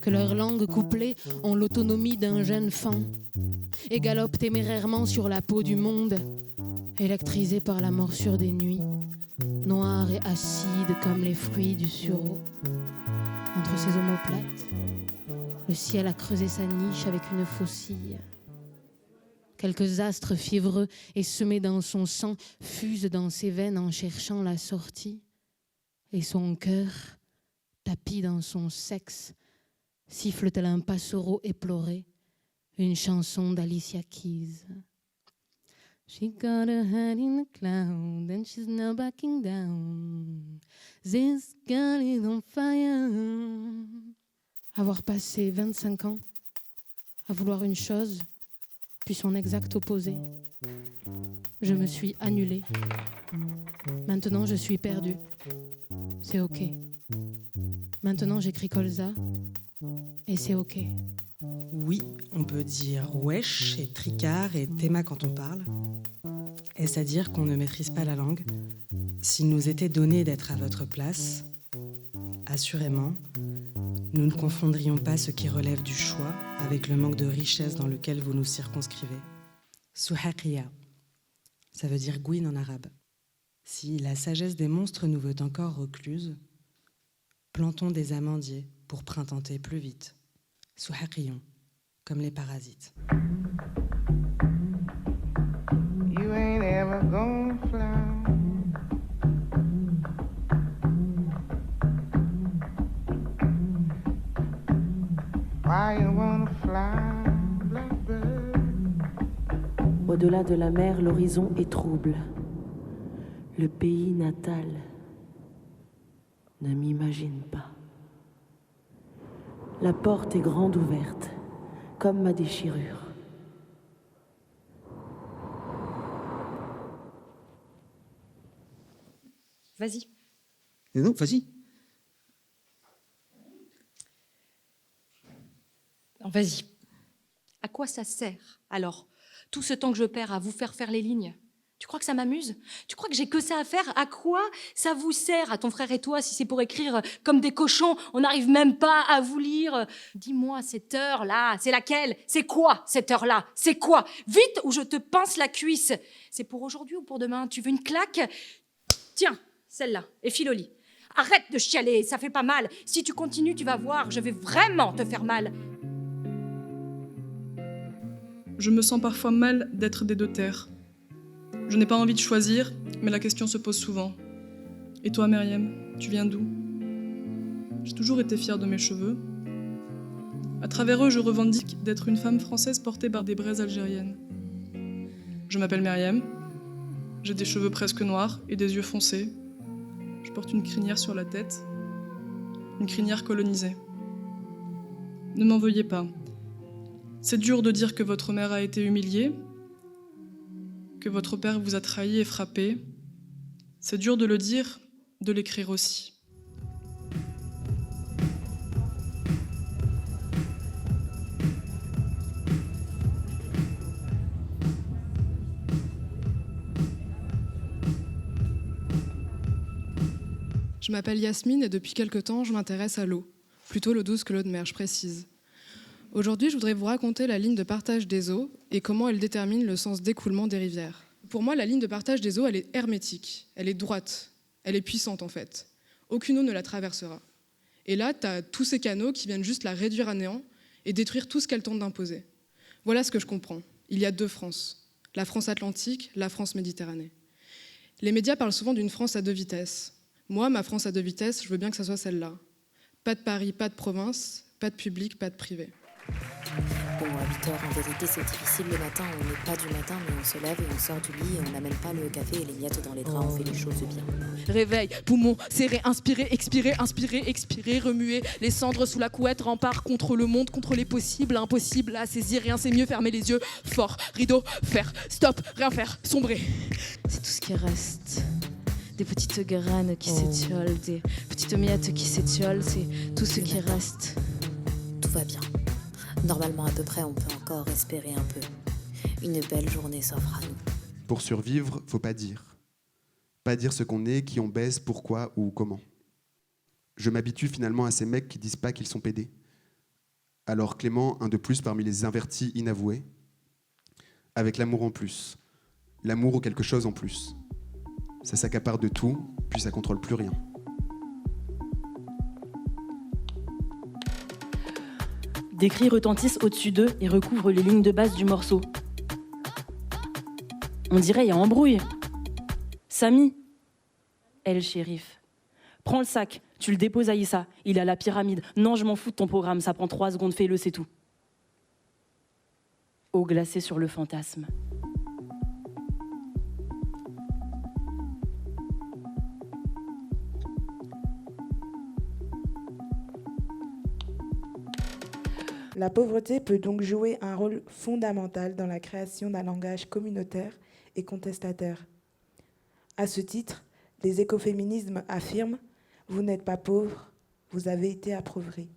que leurs langues couplées ont l'autonomie d'un jeune faon et galopent témérairement sur la peau du monde, électrisés par la morsure des nuits, noirs et acides comme les fruits du sureau. Entre ces omoplates, le ciel a creusé sa niche avec une faucille. Quelques astres fiévreux et semés dans son sang fusent dans ses veines en cherchant la sortie. Et son cœur, tapi dans son sexe, siffle tel un passereau éploré, une chanson d'Alicia Keys. She got her head in the cloud and she's now backing down. This girl is on fire. Avoir passé 25 ans à vouloir une chose, puis son exact opposé. Je me suis annulée. Maintenant, je suis perdue. C'est OK. Maintenant, j'écris colza et c'est OK. Oui, on peut dire wesh et tricard et théma quand on parle. Est-ce à dire qu'on ne maîtrise pas la langue? S'il nous était donné d'être à votre place, assurément, nous ne confondrions pas ce qui relève du choix avec le manque de richesse dans lequel vous nous circonscrivez. Souhaqiya, ça veut dire gouine en arabe. Si la sagesse des monstres nous veut encore recluses, plantons des amandiers pour printemps-ter plus vite. Souhaqiyons, comme les parasites. You ain't ever gonna fly. Why you wanna fly, blackbird? Au-delà de la mer, l'horizon est trouble. Le pays natal ne m'imagine pas. La porte est grande ouverte, comme ma déchirure. Vas-y. Et non, vas-y. Non, vas-y. À quoi ça sert, alors, tout ce temps que je perds à vous faire les lignes? Tu crois que ça m'amuse? Tu crois que j'ai que ça à faire? À quoi ça vous sert, à ton frère et toi, si c'est pour écrire comme des cochons? On n'arrive même pas à vous lire. Dis-moi, cette heure-là, c'est laquelle? C'est quoi, cette heure-là? C'est quoi? Vite, ou je te pince la cuisse. C'est pour aujourd'hui ou pour demain? Tu veux une claque? Tiens, celle-là, et file au lit. Arrête de chialer, ça fait pas mal. Si tu continues, tu vas voir, je vais vraiment te faire mal. Je me sens parfois mal d'être des deux terres. Je n'ai pas envie de choisir, mais la question se pose souvent. Et toi, Myriam, tu viens d'où? J'ai toujours été fière de mes cheveux. À travers eux, je revendique d'être une femme française portée par des braises algériennes. Je m'appelle Myriam. J'ai des cheveux presque noirs et des yeux foncés. Je porte une crinière sur la tête. Une crinière colonisée. Ne m'en veuillez pas. C'est dur de dire que votre mère a été humiliée, que votre père vous a trahi et frappé. C'est dur de le dire, de l'écrire aussi. Je m'appelle Yasmine et depuis quelque temps, je m'intéresse à l'eau. Plutôt l'eau douce que l'eau de mer, je précise. Aujourd'hui, je voudrais vous raconter la ligne de partage des eaux et comment elle détermine le sens d'écoulement des rivières. Pour moi, la ligne de partage des eaux, elle est hermétique, elle est droite, elle est puissante en fait. Aucune eau ne la traversera. Et là, tu as tous ces canaux qui viennent juste la réduire à néant et détruire tout ce qu'elle tente d'imposer. Voilà ce que je comprends. Il y a deux France. La France atlantique, la France méditerranée. Les médias parlent souvent d'une France à deux vitesses. Moi, ma France à deux vitesses, je veux bien que ça soit celle-là. Pas de Paris, pas de province, pas de public, pas de privé. Bon, à 8h, en vérité, c'est difficile le matin. On n'est pas du matin, mais on se lève et on sort du lit et on n'amène pas le café et les miettes dans les draps, on fait les choses bien. Réveil, poumons, serré, inspirer, expirer, inspirer, expirer, remuer, les cendres sous la couette, rempart contre le monde, contre les possibles, impossibles à saisir, rien c'est mieux, fermer les yeux, fort, rideau, faire, stop, rien faire, sombrer. C'est tout ce qui reste. Des petites graines qui s'étiolent, des petites miettes qui s'étiolent, c'est tout ce qui reste. Tout va bien. Normalement, à peu près, on peut encore espérer un peu. Une belle journée s'offre à nous. Pour survivre, faut pas dire. Pas dire ce qu'on est, qui on baise, pourquoi ou comment. Je m'habitue finalement à ces mecs qui disent pas qu'ils sont pédés. Alors Clément, un de plus parmi les invertis inavoués, avec l'amour en plus. L'amour ou quelque chose en plus. Ça s'accapare de tout, puis ça contrôle plus rien. Des cris retentissent au-dessus d'eux et recouvrent les lignes de base du morceau. On dirait il y a embrouille. Samy. Elle, shérif. Prends le sac, tu le déposes à Issa. Il est à la pyramide. Non, je m'en fous de ton programme, ça prend 3 secondes, fais-le, c'est tout. Eau glacée sur le fantasme. La pauvreté peut donc jouer un rôle fondamental dans la création d'un langage communautaire et contestataire. À ce titre, les écoféminismes affirment « Vous n'êtes pas pauvre, vous avez été appauvris ».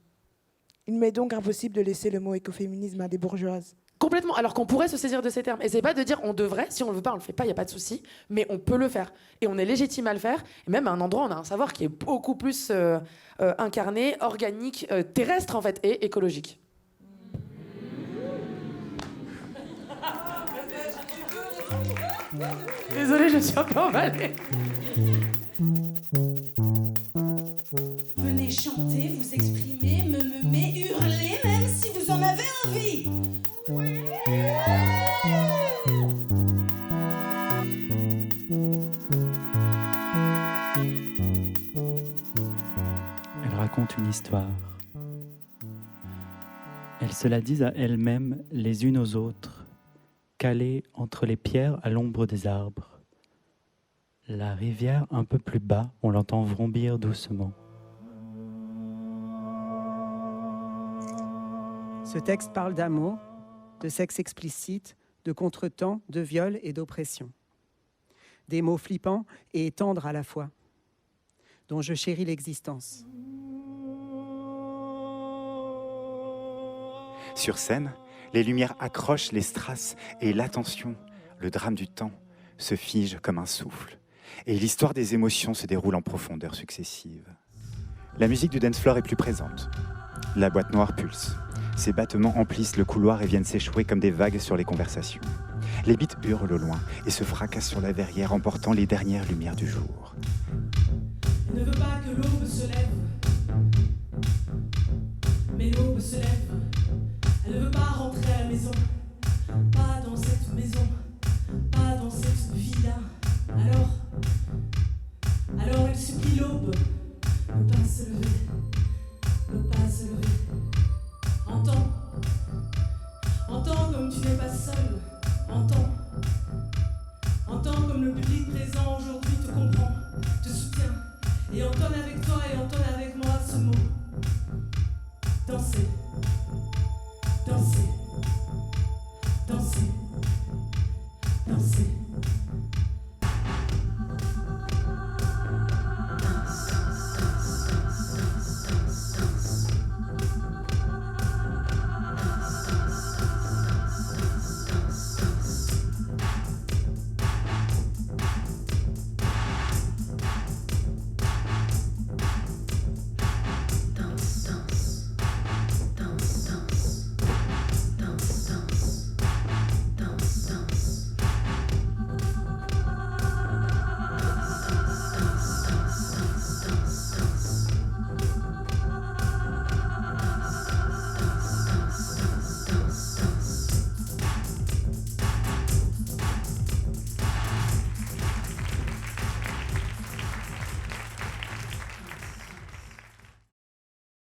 Il m'est donc impossible de laisser le mot écoféminisme à des bourgeoises. Complètement, alors qu'on pourrait se saisir de ces termes. Et c'est pas de dire on devrait, si on le veut pas, on le fait pas, il n'y a pas de souci, mais on peut le faire. Et on est légitime à le faire. Et même à un endroit, on a un savoir qui est beaucoup plus incarné, organique, terrestre en fait, et écologique. Désolée, je suis un peu emballée. Venez chanter, vous exprimer, me hurler, même si vous en avez envie. Elle raconte une histoire. Elles se la disent à elles-mêmes, les unes aux autres, calées entre les pierres à l'ombre des arbres. La rivière un peu plus bas, on l'entend vrombir doucement. Ce texte parle d'amour, de sexe explicite, de contretemps, de viol et d'oppression. Des mots flippants et tendres à la fois, dont je chéris l'existence. Sur scène, les lumières accrochent les strass et l'attention, le drame du temps, se fige comme un souffle. Et l'histoire des émotions se déroule en profondeurs successives. La musique du dance floor est plus présente. La boîte noire pulse. Ses battements emplissent le couloir et viennent s'échouer comme des vagues sur les conversations. Les beats hurlent au loin et se fracassent sur la verrière emportant les dernières lumières du jour. Elle ne veut pas que l'aube se lève. Mais l'aube se lève. Elle ne veut pas rentrer à la maison. Pas dans cette maison. Pas dans cette vie-là. Alors elle supplie l'aube. Ne pas se lever. Ne pas se lever. Entends comme tu n'es pas seul. Entends comme le public présent aujourd'hui te comprend, te soutient, et entonne avec toi et entonne avec moi ce mot. Danser.